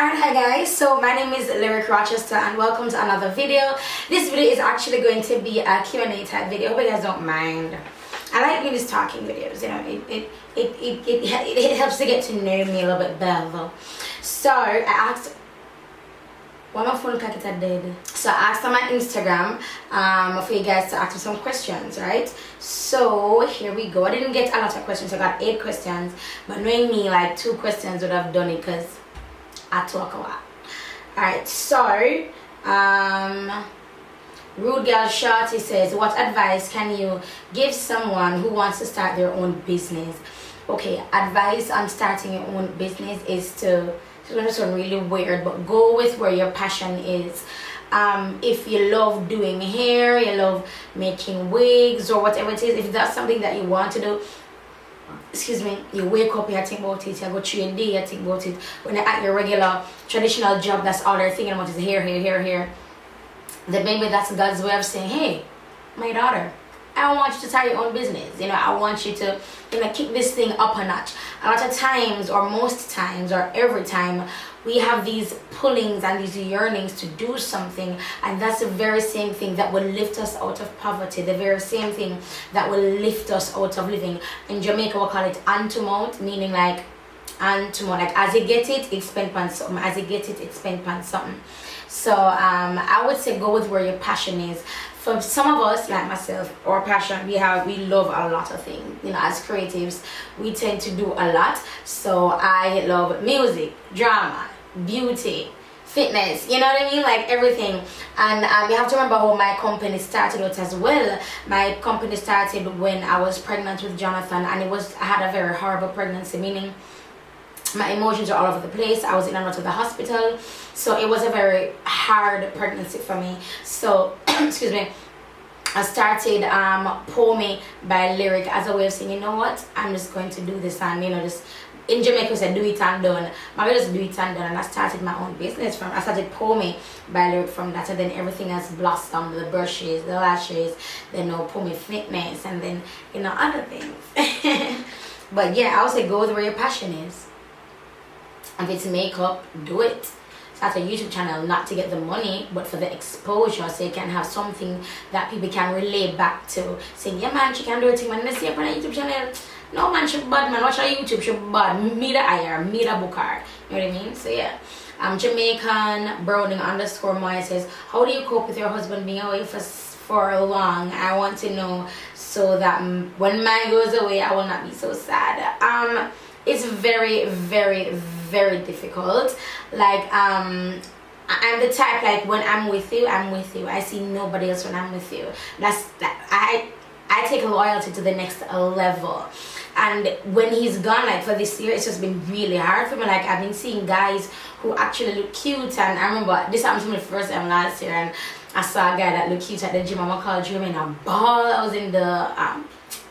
Alright, hi guys, so my name is LyricRochester and welcome to another video. This video is actually going to be a Q&A type video. Hope you guys don't mind. I like doing these talking videos, you know, it helps to get to know me a little bit better. So I asked, why my phone packet are dead? So I asked on my Instagram for you guys to ask me some questions, right? So here we go. I didn't get a lot of questions, I got 8 questions, but knowing me, like 2 questions would have done it because I talk a lot. Alright, so Rude Girl Shorty says, what advice can you give someone who wants to start their own business? Okay, advice on starting your own business is to, it's going to sound really weird, but go with where your passion is. If you love doing hair, you love making wigs or whatever it is, if that's something that you want to do, excuse me, you wake up, you think about it, you go through your day, you think about it. When you're at your regular traditional job, that's all they're thinking about is hair, then maybe that's God's way of saying, hey, my daughter, I want you to start your own business. You know, I want you to, you know, kick this thing up a notch. A lot of times, or most times, or every time, we have these pullings and these yearnings to do something, and that's the very same thing that will lift us out of poverty, the very same thing that will lift us out of living. In Jamaica, we call it hand to mouth, meaning like hand to mouth, like as you get it, it's spent on something, as you get it, it's spent on something. So I would say go with where your passion is. For some of us, like myself, our passion, we love a lot of things. You know, as creatives, we tend to do a lot. So I love music, drama, beauty, fitness, you know what I mean, like everything. And you have to remember how my company started out as well. My company started when I was pregnant with Jonathan, and I had a very horrible pregnancy, meaning my emotions are all over the place. I was in and out of the hospital, so it was a very hard pregnancy for me. So excuse me, I started Poem by Lyric as a way of saying, you know what, I'm just going to do this, and you know, just in Jamaica we said do it and done. I just do it and done, and I started my own business I started Poem by Lyric from that, and then everything has blossomed, the brushes, the lashes, then Poem Fitness, and then, you know, other things. But yeah, I would say go with where your passion is. If it's makeup, do it. Start a YouTube channel, not to get the money, but for the exposure, so you can have something that people can relate back to. Saying, yeah man, she can do it, man, let's see up on a YouTube channel. No man, she bad, man, watch her YouTube, she bad. Me the hire, me the book her. You know what I mean? So yeah. Jamaican Browning _ Moya says, how do you cope with your husband being away for long? I want to know so that when mine goes away, I will not be so sad. It's very, very, very difficult. Like I'm the type, like when I'm with you, I'm with you. I see nobody else when I'm with you. I take loyalty to the next level. And when he's gone, like for this year, it's just been really hard for me. Like I've been seeing guys who actually look cute, and I remember this happened to me the first time last year, and I saw a guy that looked cute at the gym. I'm called Jeremy and a ball. I was in the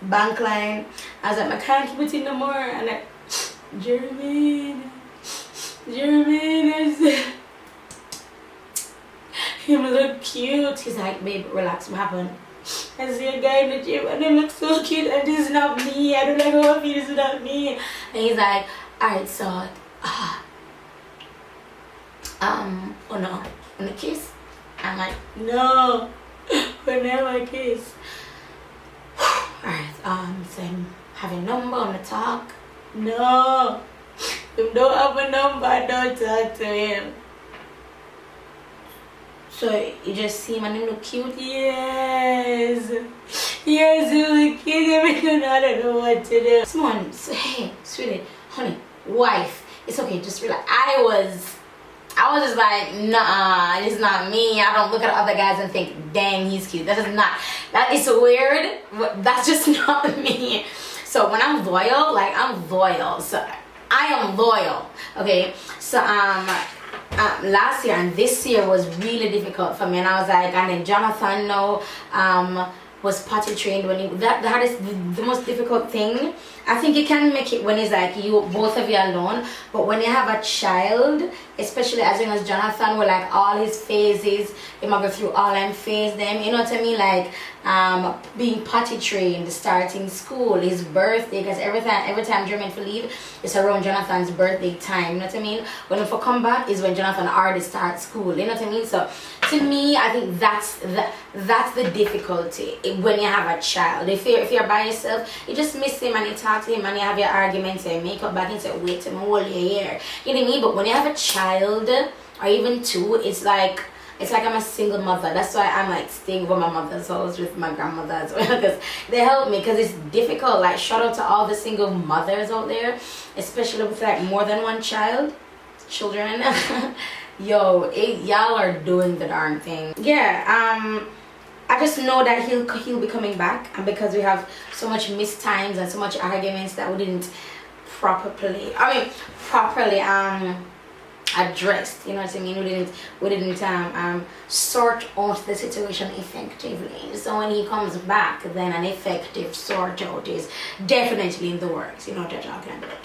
bank line. I was like, I can't keep it in no more, and like, Jeremy, him look cute. He's like, babe, relax, what happened? I see a guy in the gym and he looks so cute, and this is not me. I don't like how I feel, this is not me. And he's like, alright, so oh no, wanna kiss? I'm like, no, we'll never kiss. Alright, so I'm having number on the talk. No, you don't have a number, don't talk to him. So you just see him and he look cute? Yes, he look cute. I don't know what to do. Someone say, hey, sweetie, honey, wife, it's okay, just relax. I was just like, nah, it's not me. I don't look at other guys and think, dang, he's cute. That is weird, but that's just not me. So when I'm loyal, like I'm loyal. So I am loyal. Okay. So last year and this year was really difficult for me, and I was like, and then Jonathan was potty trained when that is the most difficult thing. I think you can make it when it's like you both of you alone, but when you have a child, especially as young as Jonathan, where like all his phases, he might go through all them phase them, you know what I mean? Like being potty trained, starting school, his birthday, because every time Jermaine for leave, it's around Jonathan's birthday time, you know what I mean? When for come back is when Jonathan already starts school, you know what I mean? So to me, I think that's the difficulty when you have a child. If you're by yourself, you just miss him and you talk to him and you have your arguments and make up back and say, wait till my whole year, you know what I mean? But when you have a child or even two, it's like I'm a single mother. That's why I'm like staying over my mother's house with my grandmother as well, because they help me, because it's difficult. Like shout out to all the single mothers out there, especially with like more than one children. Yo, y'all are doing the darn thing. Yeah, I just know that he'll be coming back, and because we have so much missed times and so much arguments that we didn't properly addressed, you know what I mean? We didn't sort out the situation effectively. So when he comes back, then an effective sort out is definitely in the works. You know what I'm talking about.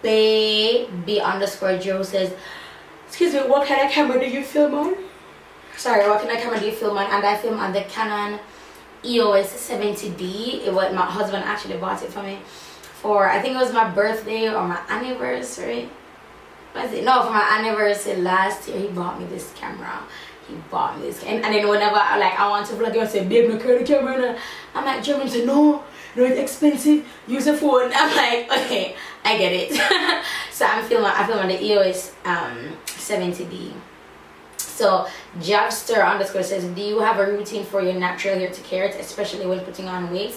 Baby_Joe says, excuse me, what kind of camera do you film on? Sorry, what kind of camera do you film on? And I film on the Canon EOS 70D. What my husband actually bought it for me for, I think it was my birthday or my anniversary. Was it? No, for my anniversary last year, he bought me this camera. And then whenever I want to vlog, I say, babe, no carry the camera. I'm like, German said, no, it's expensive. Use a phone. I'm like, okay, I get it. So I film on the EOS 70D. So Javster_ says, do you have a routine for your natural hair to care it, especially when putting on wigs?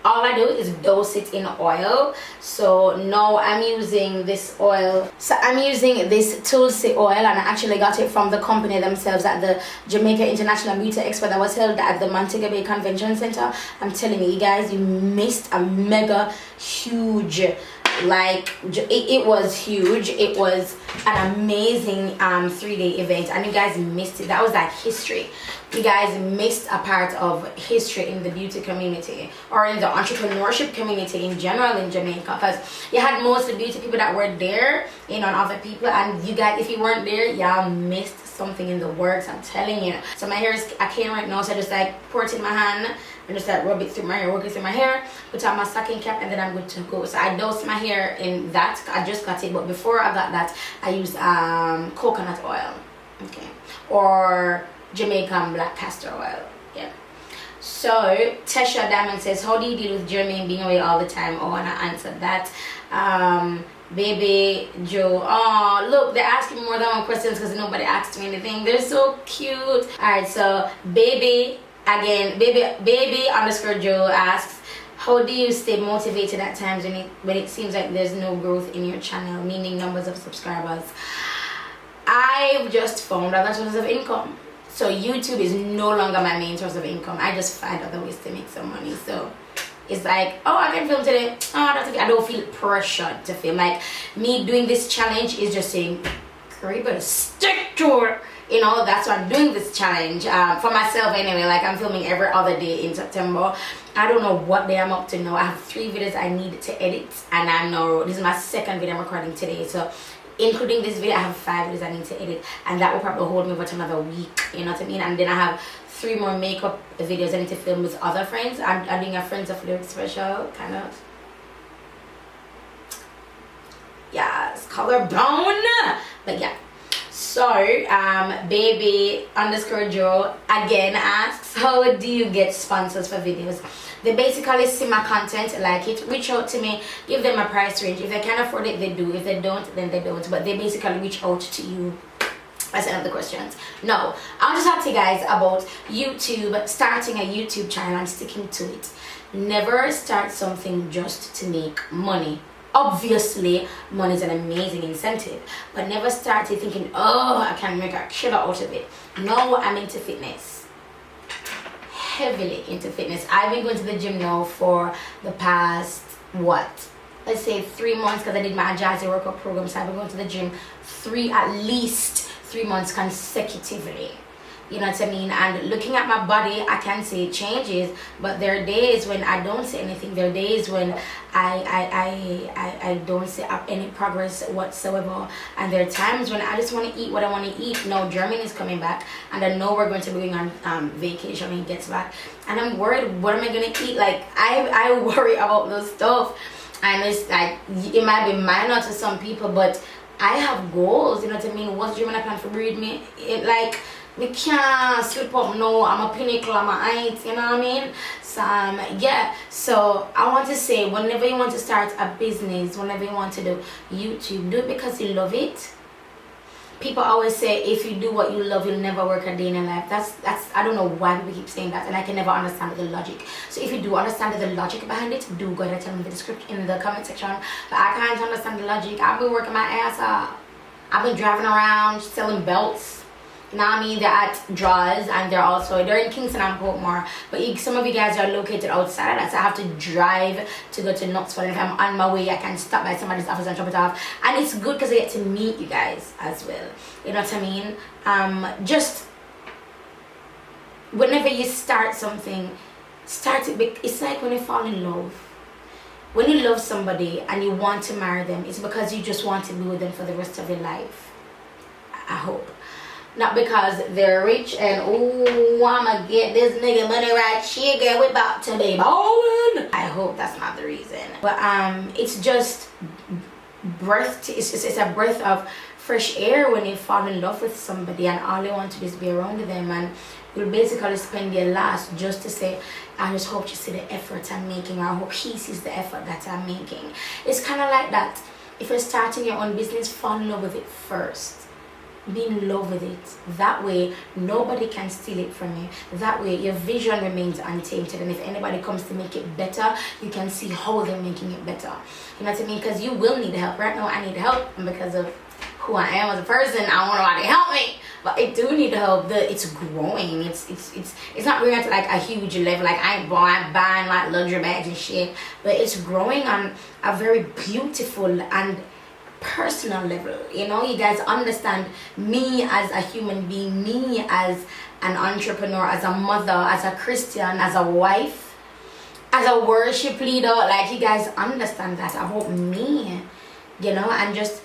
All I do is dose it in oil. So now I'm using this oil. So I'm using this Tulsi oil, and I actually got it from the company themselves at the Jamaica International Beauty Expo that was held at the Montego Bay Convention Center. I'm telling you guys, you missed a mega huge, like it was huge. It was an amazing 3-day event, and you guys missed it. That was like history. You guys missed a part of history in the beauty community or in the entrepreneurship community in general in Jamaica, because you had most of the beauty people that were there, you know, and other people, and you guys, if you weren't there, y'all missed something in the works, I'm telling you. So my hair is, I can't right now, so I just like pour it in my hand and just like rub it through my hair, work it through my hair, put on my stocking cap, and then I'm good to go. So I dosed my hair in that. I just got it, but before I got that, I used coconut oil, okay, or Jamaican black castor oil. Yeah. So Tesha Diamond says, how do you deal with Jermaine being away all the time? Oh, and I answered that. Baby Joe, oh look, they're asking more than one questions because nobody asked me anything. They're so cute. All right, so baby Joe asks, how do you stay motivated at times when it seems like there's no growth in your channel, meaning numbers of subscribers? I've just found other sources of income. So YouTube is no longer my main source of income. I just find other ways to make some money. So it's like, oh, I can film today. Oh, I don't feel pressured to film. Like me doing this challenge is just saying, girl, you better stick to it. You know, that's why I'm doing this challenge for myself anyway. Like I'm filming every other day in September. I don't know what day I'm up to now. I have 3 videos I need to edit, and this is my 2nd video I'm recording today. So including this video, I have 5 videos I need to edit, and that will probably hold me over to another week, you know what I mean? And then I have 3 more makeup videos I need to film with other friends. I'm doing a Friends of Lyric special, kind of. Yes, collarbone. But yeah. So baby_Joe again asks, how do you get sponsors for videos? They basically see my content, like it, reach out to me, give them a price range. If they can afford it, they do. If they don't, then they don't. But they basically reach out to you. That's another questions. No, I'll just talk to you guys about YouTube, starting a YouTube channel and sticking to it. Never start something just to make money. Obviously, money is an amazing incentive, but never start it thinking, oh, I can make a killer out of it. No, I'm into fitness. Heavily into fitness. I've been going to the gym now for the past, let's say 3 months, because I did my Jazzy workout program. So I've been going to the gym at least 3 months consecutively. You know what I mean? And looking at my body, I can see it changes, but there are days when I don't see anything. There are days when I don't see any progress whatsoever, and there are times when I just want to eat what I want to eat. Now Germany is coming back, and I know we're going to be going on vacation when he gets back, and I'm worried, what am I going to eat? Like I worry about those stuff, and it's like, it might be minor to some people, but I have goals. You know what I mean? What's Germany plan for breed me? Like, we can't slip up. No, I'm a pinnacle, I'm a height, you know what I mean? So yeah, so I want to say, whenever you want to start a business, whenever you want to do YouTube, do it because you love it. People always say, if you do what you love, you'll never work a day in your life. That's I don't know why people keep saying that, and I can never understand the logic. So if you do understand the logic behind it, do go ahead and tell me in the comment section. But I can't understand the logic. I've been working my ass off. I've been driving around selling belts. Now I mean, they're at Draws, and they're in Kingston and Portmore, but some of you guys are located outside of that, so I have to drive to go to Knoxville, and if I'm on my way I can stop by somebody's office and drop it off, and it's good because I get to meet you guys as well, you know what I mean? Just whenever you start something, start it. It's like when you fall in love. When you love somebody and you want to marry them, it's because you just want to be with them for the rest of your life, I hope. Not because they're rich and, oh, I'ma get this nigga money right here, girl, we about to be ballin'. I hope that's not the reason. But it's just it's a breath of fresh air when you fall in love with somebody and all you want to do is be around them, and you'll basically spend your last just to say, I just hope you see the effort I'm making, or I hope he sees the effort that I'm making. It's kind of like that. If you're starting your own business, fall in love with it first. Be in love with it. That way nobody can steal it from you. That way your vision remains untainted, and if anybody comes to make it better, you can see how they're making it better. You know what I mean? Because you will need help. Right now I need help, and because of who I am as a person, I want nobody to help me, but I do need help. It's growing. It's not going to like a huge level. Like I ain't buying like luxury bags and shit, but it's growing on a very beautiful and personal level. You know, you guys understand me as a human being, me as an entrepreneur, as a mother, as a Christian, as a wife, as a worship leader. Like, you guys understand that about me, you know, and just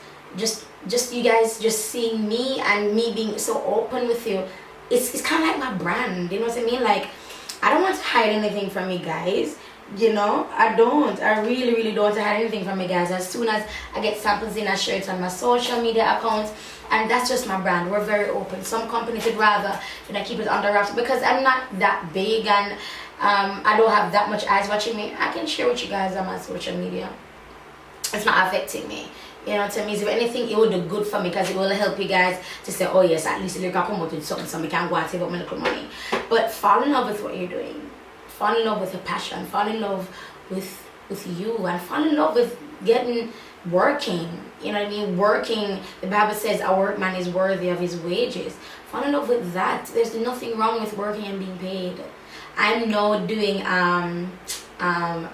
you guys just seeing me and me being so open with you, it's kind of like my brand, you know what I mean? Like, I don't want to hide anything from you guys. You know, I really don't hide anything from you guys. As soon as I get samples in, I share it on my social media accounts, and that's just my brand. We're very open. Some companies would rather, you know, keep it under wraps because I'm not that big and I don't have that much eyes watching me. I can share with you guys on my social media. It's not affecting me. You know what I mean? If anything, it will do good for me because it will help you guys to say, oh yes, at least you can come out with something so we can go and save up my little money. But fall in love with what you're doing. Fall in love with your passion, fall in love with you, and fall in love with working. You know what I mean? Working, the Bible says a workman is worthy of his wages. Fall in love with that. There's nothing wrong with working and being paid. I'm now doing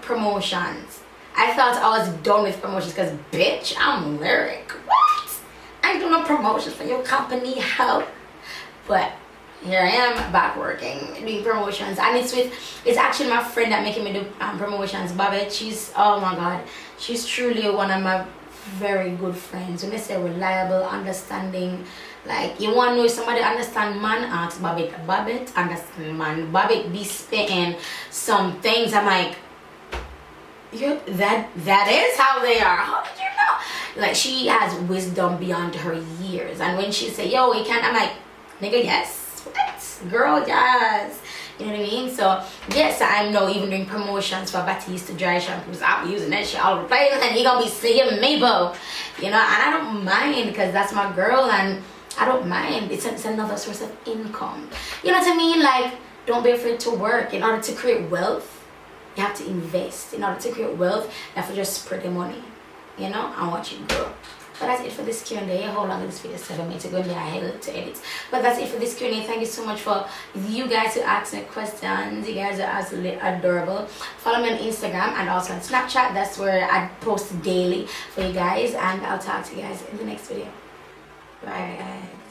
promotions. I thought I was done with promotions because, bitch, I'm lyric. What? I'm doing no promotions for your company, help. But here I am back working, doing promotions, and it's actually my friend that making me do promotions, Babette. She's, oh my god, she's truly one of my very good friends. When they say reliable, understanding, like, you want to know if somebody understand man, ask Babette. Babette understand man. Babette be spitting some things. I'm like, that is how they are. How did you know? Like, she has wisdom beyond her years, and when she say, yo, we can't, I'm like, nigga, yes. What? Girl, yes. You know what I mean? So yes, I'm now even doing promotions for Batiste dry shampoos. I'm using that shit all the place, and you gonna be seeing me, boo. You know, and I don't mind because that's my girl, and I don't mind. It's another source of income. You know what I mean? Like, don't be afraid to work. In order to create wealth, you have to invest. In order to create wealth, you have to just spread the money, you know, and watch it grow. But that's it for this Q&A. How long is this video? 7 minutes ago, and I hell to edit. But that's it for this Q&A. Thank you so much for you guys who asked me questions. You guys are absolutely adorable. Follow me on Instagram and also on Snapchat. That's where I post daily for you guys. And I'll talk to you guys in the next video. Bye guys.